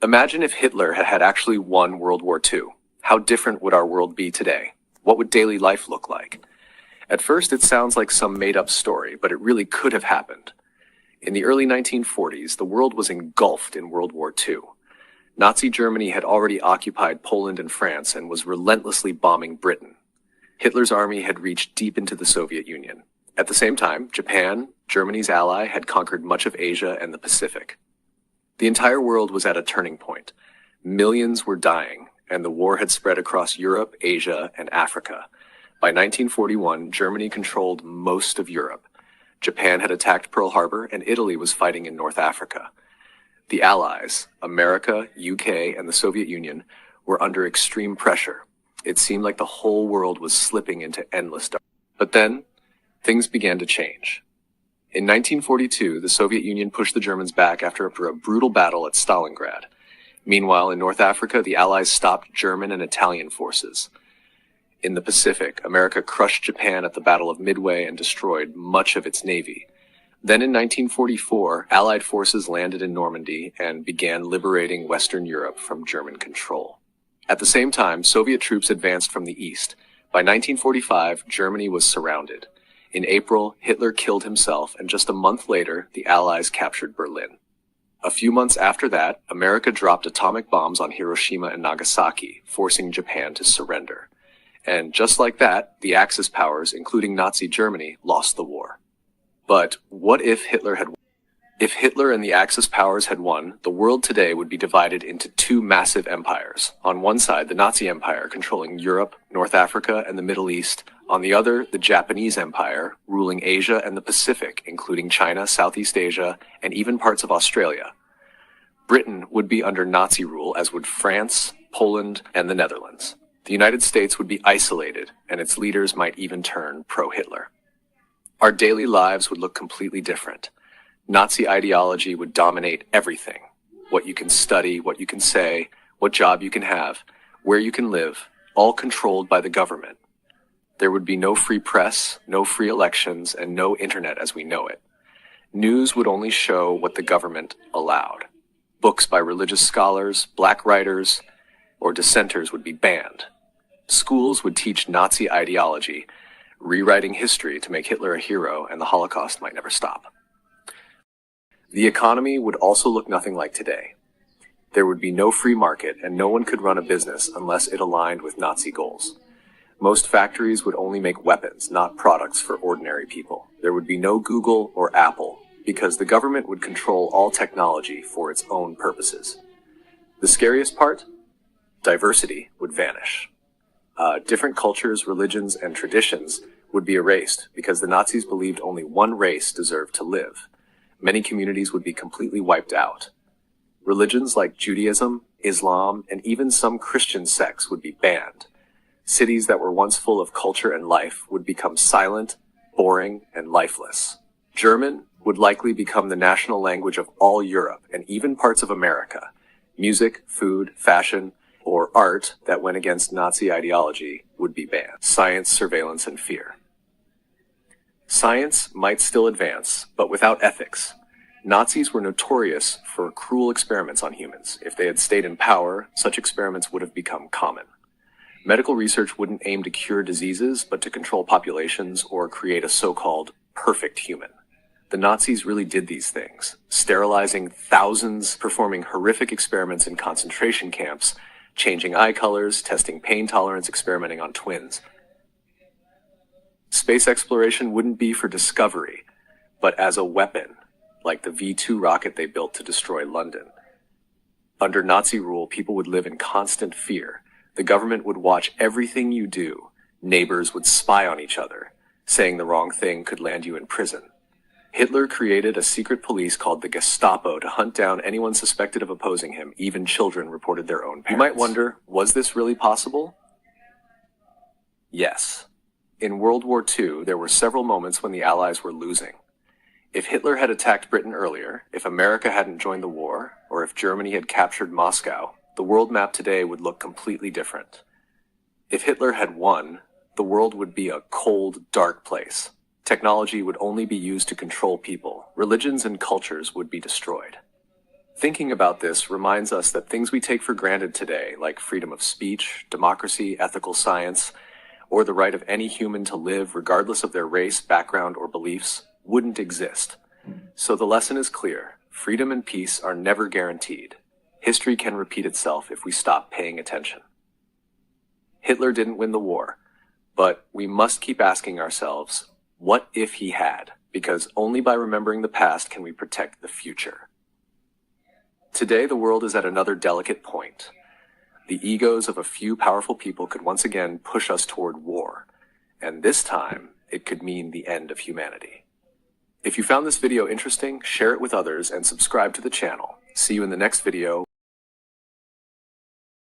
Imagine if Hitler had actually won World War II. How different would our world be today? What would daily life look like? At first, it sounds like some made-up story, but it really could have happened. In the early 1940s, the world was engulfed in World War II. Nazi Germany had already occupied Poland and France and was relentlessly bombing Britain. Hitler's army had reached deep into the Soviet Union. At the same time, Japan, Germany's ally, had conquered much of Asia and the Pacific. The entire world was at a turning point. Millions were dying, and the war had spread across Europe, Asia, and Africa. By 1941, Germany controlled most of Europe. Japan had attacked Pearl Harbor, and Italy was fighting in North Africa. The Allies, America, UK, and the Soviet Union, were under extreme pressure. It seemed like the whole world was slipping into endless darkness. But then, things began to change. In 1942, the Soviet Union pushed the Germans back after a brutal battle at Stalingrad. Meanwhile, in North Africa, the Allies stopped German and Italian forces. In the Pacific, America crushed Japan at the Battle of Midway and destroyed much of its navy. Then in 1944, Allied forces landed in Normandy and began liberating Western Europe from German control. At the same time, Soviet troops advanced from the east. By 1945, Germany was surrounded. In April, Hitler killed himself, and just a month later, the Allies captured Berlin. A few months after that, America dropped atomic bombs on Hiroshima and Nagasaki, forcing Japan to surrender. And just like that, the Axis powers, including Nazi Germany, lost the war. But what if Hitler and the Axis powers had won, the world today would be divided into two massive empires. On one side, the Nazi Empire, controlling Europe, North Africa, and the Middle East. On the other, the Japanese Empire, ruling Asia and the Pacific, including China, Southeast Asia, and even parts of Australia. Britain would be under Nazi rule, as would France, Poland, and the Netherlands. The United States would be isolated, and its leaders might even turn pro-Hitler. Our daily lives would look completely different. Nazi ideology would dominate everything. What you can study, what you can say, what job you can have, where you can live, all controlled by the government. There would be no free press, no free elections, and no internet as we know it. News would only show what the government allowed. Books by religious scholars, black writers, or dissenters would be banned. Schools would teach Nazi ideology, rewriting history to make Hitler a hero, and the Holocaust might never stop. The economy would also look nothing like today. There would be no free market, and no one could run a business unless it aligned with Nazi goals. Most factories would only make weapons, not products for ordinary people. There would be no Google or Apple, because the government would control all technology for its own purposes. The scariest part? Diversity would vanish. Different cultures, religions, and traditions would be erased because the Nazis believed only one race deserved to live. Many communities would be completely wiped out. Religions like Judaism, Islam, and even some Christian sects would be banned. Cities that were once full of culture and life would become silent, boring, and lifeless. German would likely become the national language of all Europe and even parts of America. Music, food, fashion, or art that went against Nazi ideology would be banned. Science, surveillance, and fear. Science might still advance, but without ethics. Nazis were notorious for cruel experiments on humans. If they had stayed in power, such experiments would have become common. Medical research wouldn't aim to cure diseases, but to control populations or create a so-called perfect human. The Nazis really did these things, sterilizing thousands, performing horrific experiments in concentration camps, changing eye colors, testing pain tolerance, experimenting on twins. Space exploration wouldn't be for discovery, but as a weapon, like the V-2 rocket they built to destroy London. Under Nazi rule, people would live in constant fear. The government would watch everything you do. Neighbors would spy on each other. Saying the wrong thing could land you in prison. Hitler created a secret police called the Gestapo to hunt down anyone suspected of opposing him. Even children reported their own parents. You might wonder, was this really possible? Yes. In World War II, there were several moments when the Allies were losing. If Hitler had attacked Britain earlier, if America hadn't joined the war, or if Germany had captured Moscow, the world map today would look completely different. If Hitler had won, the world would be a cold, dark place. Technology would only be used to control people. Religions and cultures would be destroyed. Thinking about this reminds us that things we take for granted today, like freedom of speech, democracy, ethical science, or the right of any human to live regardless of their race, background, or beliefs, wouldn't exist. So the lesson is clear. Freedom and peace are never guaranteed. History can repeat itself if we stop paying attention. Hitler didn't win the war, but we must keep asking ourselves, what if he had? Because only by remembering the past can we protect the future. Today, the world is at another delicate point. The egos of a few powerful people could once again push us toward war, and this time, it could mean the end of humanity. If you found this video interesting, share it with others and subscribe to the channel. See you in the next video.